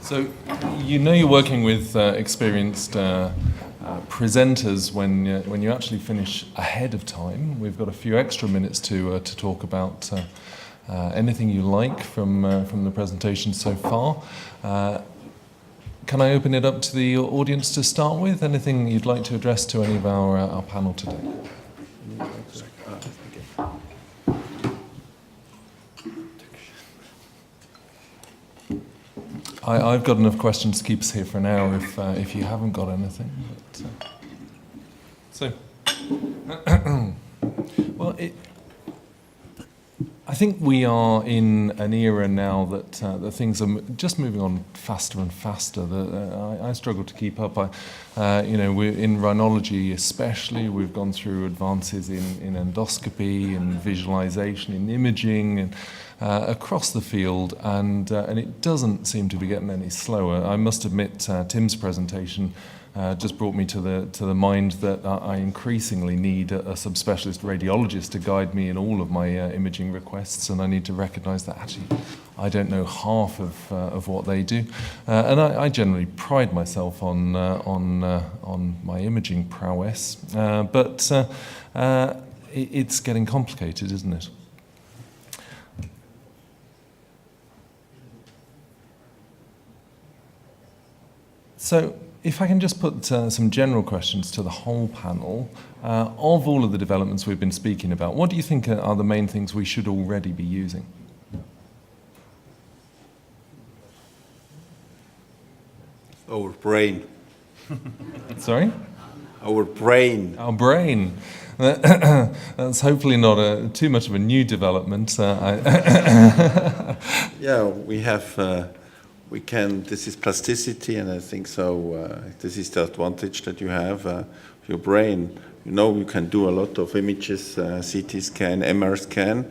So, you know you're working with experienced presenters when you actually finish ahead of time. We've got a few extra minutes to talk about anything you like from the presentation so far. Can I open it up to the audience to start with? Anything you'd like to address to any of our panel today? I've got enough questions to keep us here for an hour if you haven't got anything. Well, I think we are in an era now that things are just moving on faster and faster. I struggle to keep up. We're in rhinology especially. We've gone through advances in endoscopy and visualization, in imaging, and across the field, and it doesn't seem to be getting any slower. I must admit, Tim's presentation just brought me to the mind that I increasingly need a subspecialist radiologist to guide me in all of my imaging requests, and I need to recognise that actually I don't know half of what they do, and I generally pride myself on my imaging prowess, but it's getting complicated, isn't it? So, if I can just put some general questions to the whole panel, of all of the developments we've been speaking about, what do you think are the main things we should already be using? Our brain. Sorry? Our brain. Our brain. That's hopefully not too much of a new development. Yeah, we have... this is plasticity, and I think so. This is the advantage that you have your brain. You know, you can do a lot of images, CT scan, MR scan,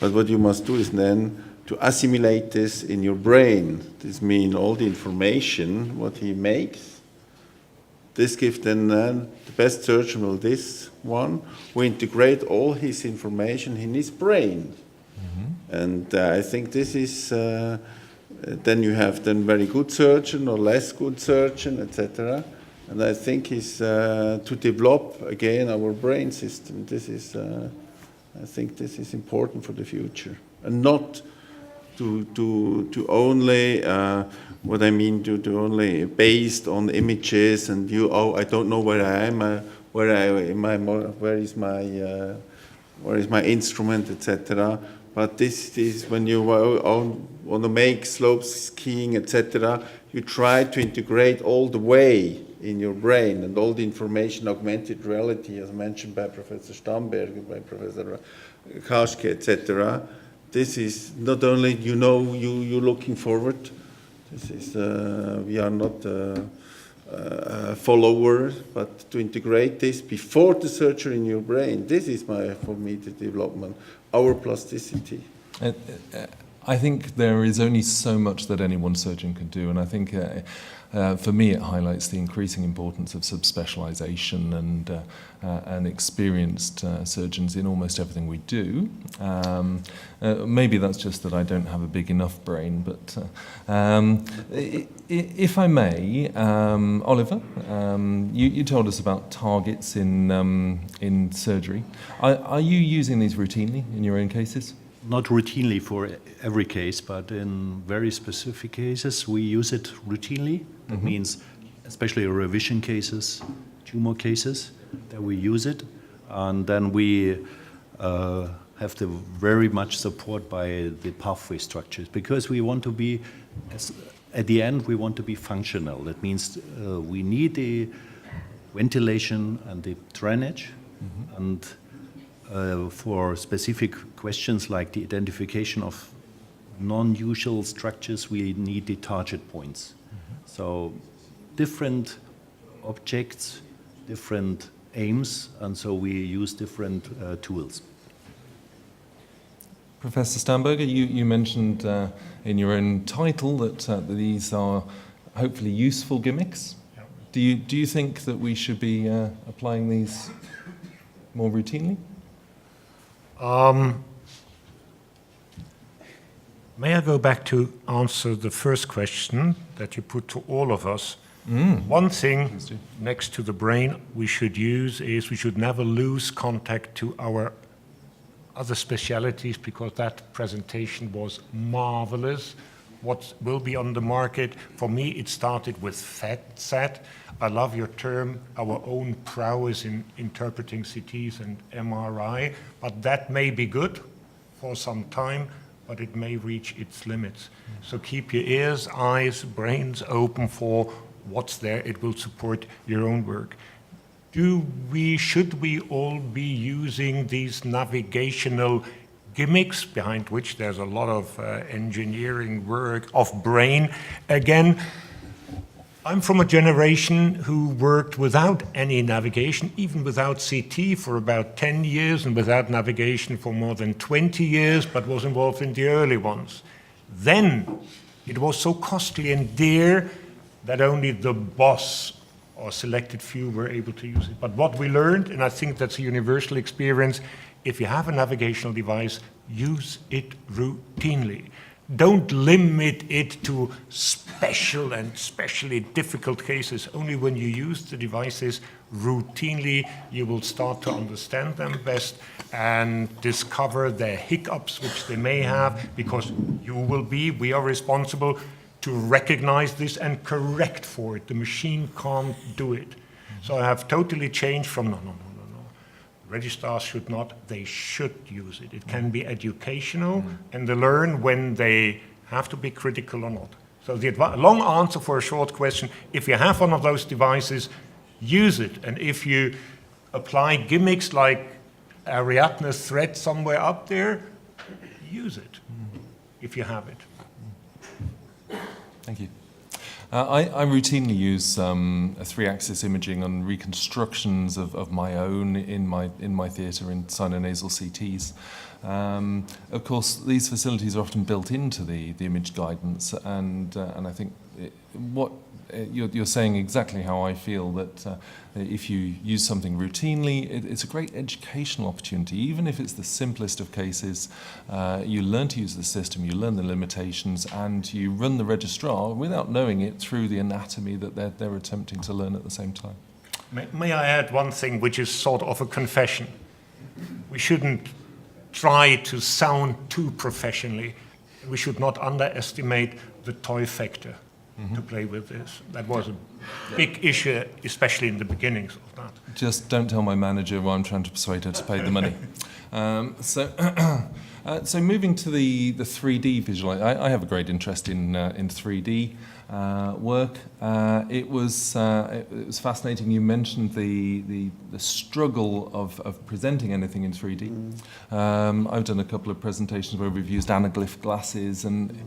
but what you must do is then to assimilate this in your brain. This means all the information what he makes. This gives then the best surgeon will this one who integrate all his information in his brain, and I think this is. Then you have then very good surgeon or less good surgeon, etc. And I think is to develop again our brain system. This is, I think, this is important for the future, and not to only what I mean to only based on images and I don't know where I am, where is my instrument, etc. But this is when you want to make slope skiing, etc. You try to integrate all the way in your brain and all the information, augmented reality, as mentioned by Professor Stamberger, by Professor Kaschke, etc. This is not only you're looking forward. This is we are not a follower, but to integrate this before the surgery in your brain. This is for me the development. Our plasticity. I think there is only so much that any one surgeon can do, and I think for me it highlights the increasing importance of subspecialization and experienced surgeons in almost everything we do. Maybe that's just that I don't have a big enough brain, but if I may, Oliver, you told us about targets in surgery. Are you using these routinely in your own cases? Not routinely for every case, but in very specific cases, we use it routinely. That means especially revision cases, tumor cases, that we use it. And then we have the very much support by the pathway structures, because we want to be, at the end, we want to be functional. That means we need the ventilation and the drainage, and for specific questions like the identification of non-usual structures, we need the target points. So different objects, different aims, and so we use different tools. Professor Stamberger, you mentioned in your own title that these are hopefully useful gimmicks. Yeah. Do you think that we should be applying these more routinely? May I go back to answer the first question that you put to all of us? One thing next to the brain we should use is we should never lose contact to our other specialities, because that presentation was marvelous. What will be on the market? For me, it started with FATSAT. I love your term, our own prowess in interpreting CTs and MRI, but that may be good for some time, but it may reach its limits. So keep your ears, eyes, brains open for what's there. It will support your own work. Should we all be using these navigational gimmicks, behind which there's a lot of engineering work of brain? Again, I'm from a generation who worked without any navigation, even without CT for about 10 years, and without navigation for more than 20 years, but was involved in the early ones. Then it was so costly and dear that only the boss or selected few were able to use it. But what we learned, and I think that's a universal experience, if you have a navigational device, use it routinely. Don't limit it to special and especially difficult cases. Only when you use the devices routinely, you will start to understand them best and discover their hiccups, which they may have, because we are responsible to recognize this and correct for it. The machine can't do it. So I have totally changed from no. Registrars should not, they should use it. It can be educational, and they learn when they have to be critical or not. So the long answer for a short question, if you have one of those devices, use it. And if you apply gimmicks like Ariadne's thread somewhere up there, use it, if you have it. Thank you. I routinely use a 3-axis imaging on reconstructions of my own in my theatre in sinonasal CTs. Of course, these facilities are often built into the image guidance, and I think you're saying exactly how I feel, that if you use something routinely, it's a great educational opportunity. Even if it's the simplest of cases, you learn to use the system, you learn the limitations, and you run the registrar without knowing it through the anatomy that they're attempting to learn at the same time. May I add one thing, which is sort of a confession? We shouldn't try to sound too professionally. We should not underestimate the toy factor to play with this. That was a big issue, especially in the beginnings of that. Just don't tell my manager why I'm trying to persuade her to pay the money. So moving to the 3D visual, I have a great interest in 3D work. It was fascinating. You mentioned the struggle of presenting anything in 3D. I've done a couple of presentations where we've used anaglyph glasses, and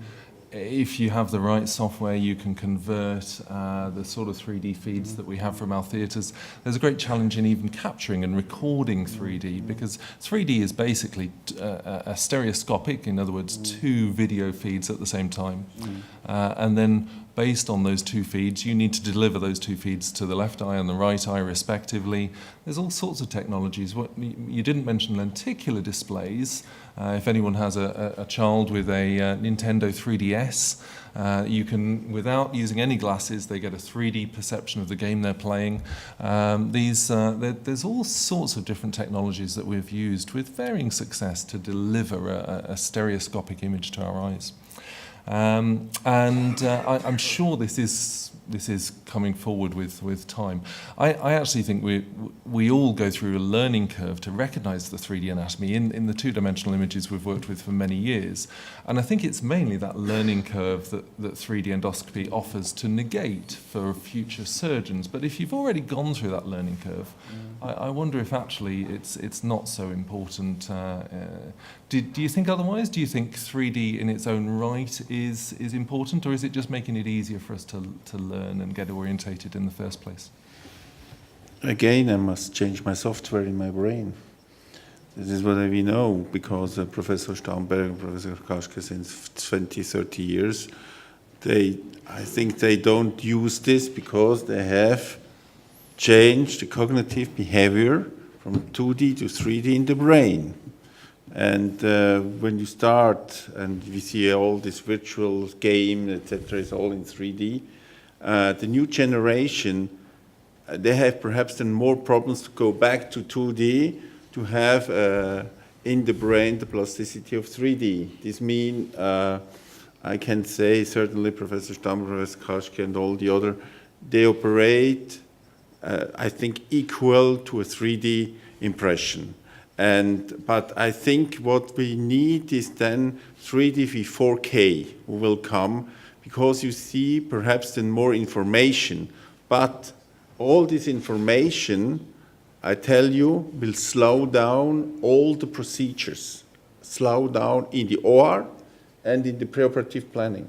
if you have the right software, you can convert the sort of 3D feeds that we have from our theatres. There's a great challenge in even capturing and recording 3D, because 3D is basically a stereoscopic, in other words, 2 video feeds at the same time. And then based on those 2 feeds, you need to deliver those 2 feeds to the left eye and the right eye respectively. There's all sorts of technologies. You didn't mention lenticular displays. If anyone has a child with a Nintendo 3DS, you can, without using any glasses, they get a 3D perception of the game they're playing. There's all sorts of different technologies that we've used with varying success to deliver a stereoscopic image to our eyes. I'm sure this is coming forward with time. I actually think we all go through a learning curve to recognize the 3D anatomy in the 2-dimensional images we've worked with for many years. And I think it's mainly that learning curve that 3D endoscopy offers to negate for future surgeons. But if you've already gone through that learning curve, I wonder if actually it's not so important. Do you think otherwise? Do you think 3D in its own right is important, or is it just making it easier for us to learn and get orientated in the first place? Again, I must change my software in my brain. This is what we know, because Professor Stamberg and Professor Kaschke, since 20, 30 years, I think they don't use this because they have changed the cognitive behavior from 2D to 3D in the brain. And when you start, and we see all this virtual game, etc., is all in 3D, the new generation, they have perhaps then more problems to go back to 2D to have in the brain the plasticity of 3D. This means, I can say, certainly Professor Stammer, Professor Kaschke, and all the other, they operate, I think, equal to a 3D impression. But I think what we need is then 3D with 4K will come, because you see perhaps then more information. But all this information, I tell you, will slow down all the procedures, slow down in the OR and in the preoperative planning.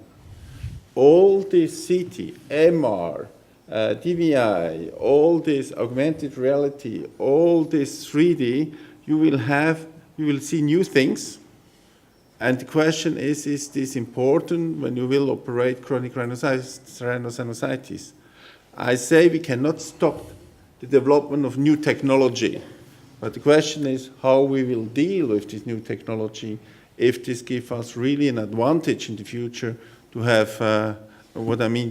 All this CT, MR, DVI, all this augmented reality, all this 3D, you will see new things. And the question is this important when you will operate chronic rhinosinusitis? I say we cannot stop the development of new technology, but the question is how we will deal with this new technology, if this gives us really an advantage in the future to have,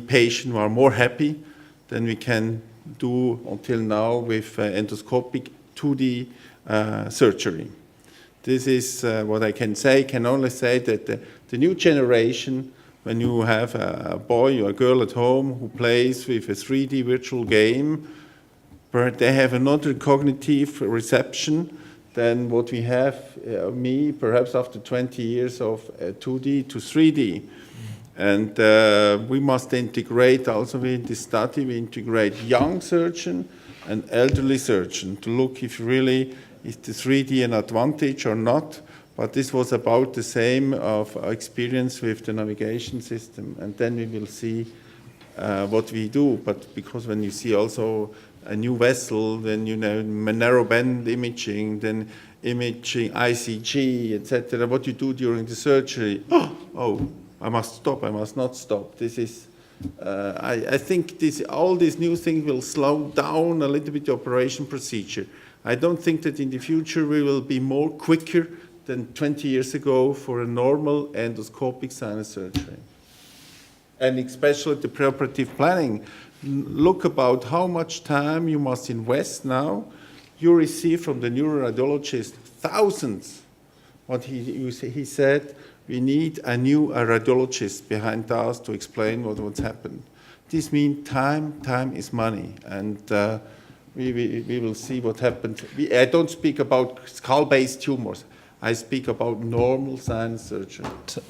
patients who are more happy than we can do until now with endoscopic 2D surgery. This is what I can say. Can only say that the new generation, when you have a boy or a girl at home who plays with a 3D virtual game, but they have another cognitive reception than what we have, me, perhaps after 20 years of 2D to 3D. And we must integrate also in this study, we integrate young surgeon and elderly surgeon to look if really is the 3D an advantage or not. But this was about the same of experience with the navigation system. And then we will see what we do. But because when you see also a new vessel, then you know narrow band imaging, then imaging ICG, etc. What you do during the surgery? Oh, I must stop. I must not stop. This is. I think all these new things will slow down a little bit the operation procedure. I don't think that in the future we will be more quicker than 20 years ago for a normal endoscopic sinus surgery. And especially the preoperative planning. Look about how much time you must invest now. You receive from the neuroradiologist thousands. What he said, we need a new radiologist behind us to explain what's happened. This means time is money. And we will see what happens. I don't speak about skull-based tumors. I speak about normal sinus surgery.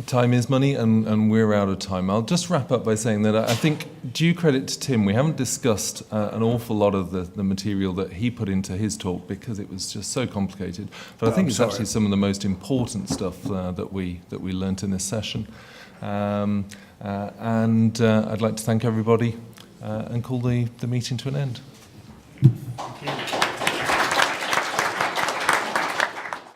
Time is money, and we're out of time. I'll just wrap up by saying that I think, due credit to Tim, we haven't discussed an awful lot of the material that he put into his talk because it was just so complicated. But I think it's actually some of the most important stuff that we learnt in this session. And I'd like to thank everybody and call the meeting to an end. Thank you.